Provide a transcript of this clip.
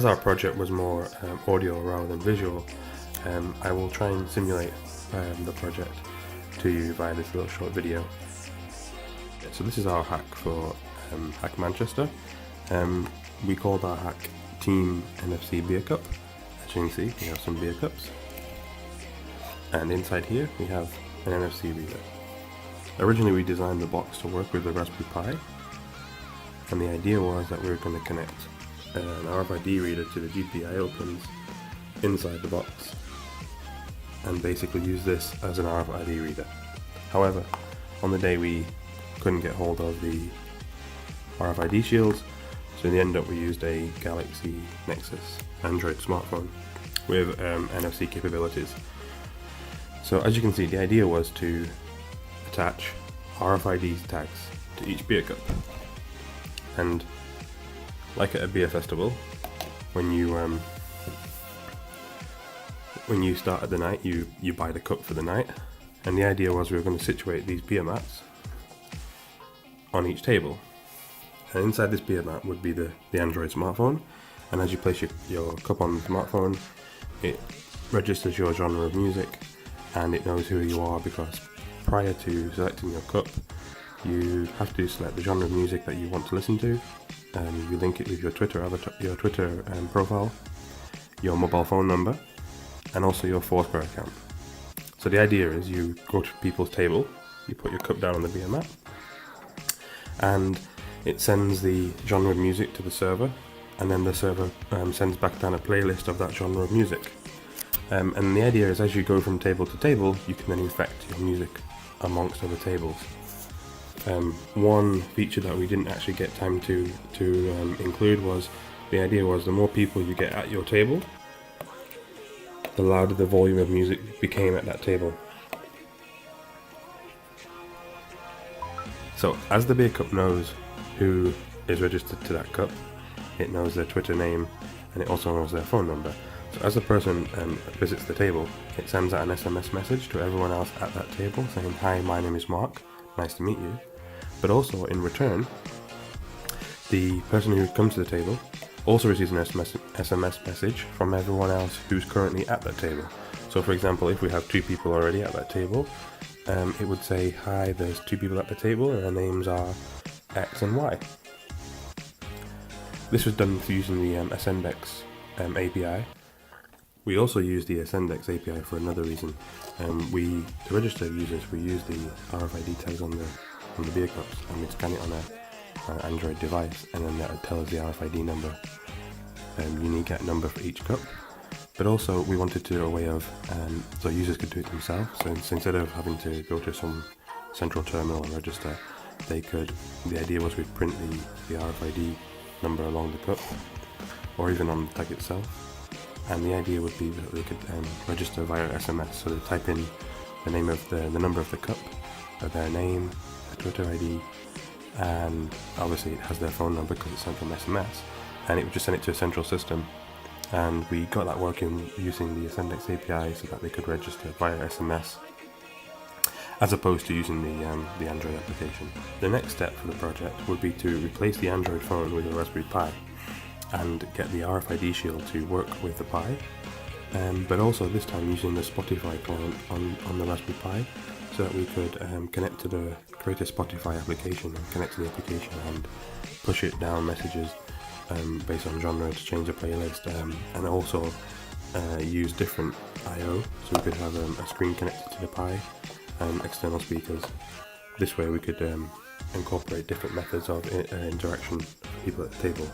as our project was more audio rather than visual, I will try and simulate the project to you via this little short video. So this is our hack for Hack Manchester. We called our hack TeamNFCBeerCup. As you can see, we have some beer cups, and inside here we have an NFC reader. Originally we designed the box to work with the Raspberry Pi, and the idea was that we were going to connect an RFID reader to the GPIO pins inside the box and basically use this as an RFID reader. However, on the day we couldn't get hold of the RFID shields, so in the end we used a Galaxy Nexus Android smartphone with NFC capabilities. So as you can see, the idea was to attach RFID tags to each beer cup, and like at a beer festival, when you start at the night, you buy the cup for the night, and the idea was we were going to situate these beer mats on each table, and inside this beer mat would be the Android smartphone, and as you place your cup on the smartphone, it registers your genre of music and it knows who you are, because prior to selecting your cup you have to select the genre of music that you want to listen to. You link it with your Twitter profile, your mobile phone number, and also your Foursquare account. So the idea is you go to people's table, you put your cup down on the beer mat, and it sends the genre of music to the server, and then the server sends back down a playlist of that genre of music. And the idea is, as you go from table to table, you can then infect your music amongst other tables. One feature that we didn't actually get time to include was, the idea was the more people you get at your table, the louder the volume of music became at that table. So as the beer cup knows who is registered to that cup, it knows their Twitter name, and it also knows their phone number. So as the person visits the table, it sends out an SMS message to everyone else at that table saying, "Hi, my name is Mark, nice to meet you." But also in return, the person who comes to the table also receives an SMS message from everyone else who's currently at that table. So for example, if we have 2 people already at that table, it would say, "Hi, there's 2 people at the table and their names are X and Y." This was done using the Ascendex API. We also use the Ascendex API for another reason. To register users, we use the RFID tags on the beer cups, and we scan it on an Android device, and then that will tell us the RFID number, unique number for each cup. But also we wanted to do a way of, so users could do it themselves, so instead of having to go to some central terminal and register, the idea was we'd print the RFID number along the cup, or even on the tag itself, and the idea would be that they could register via SMS. So they type in the name of the number of the cup, their name, their Twitter ID, and obviously it has their phone number because it's sent from SMS, and it would just send it to a central system. And we got that working using the Ascendex API so that they could register via SMS, as opposed to using the Android application. The next step for the project would be to replace the Android phone with a Raspberry Pi and get the RFID shield to work with the Pi, but also this time using the Spotify client on the Raspberry Pi, so that we could create a Spotify application and connect to the application and push it down messages based on genre to change the playlist, and also use different I/O, so we could have a screen connected to the Pi and external speakers. This way we could incorporate different methods of interaction for people at the table.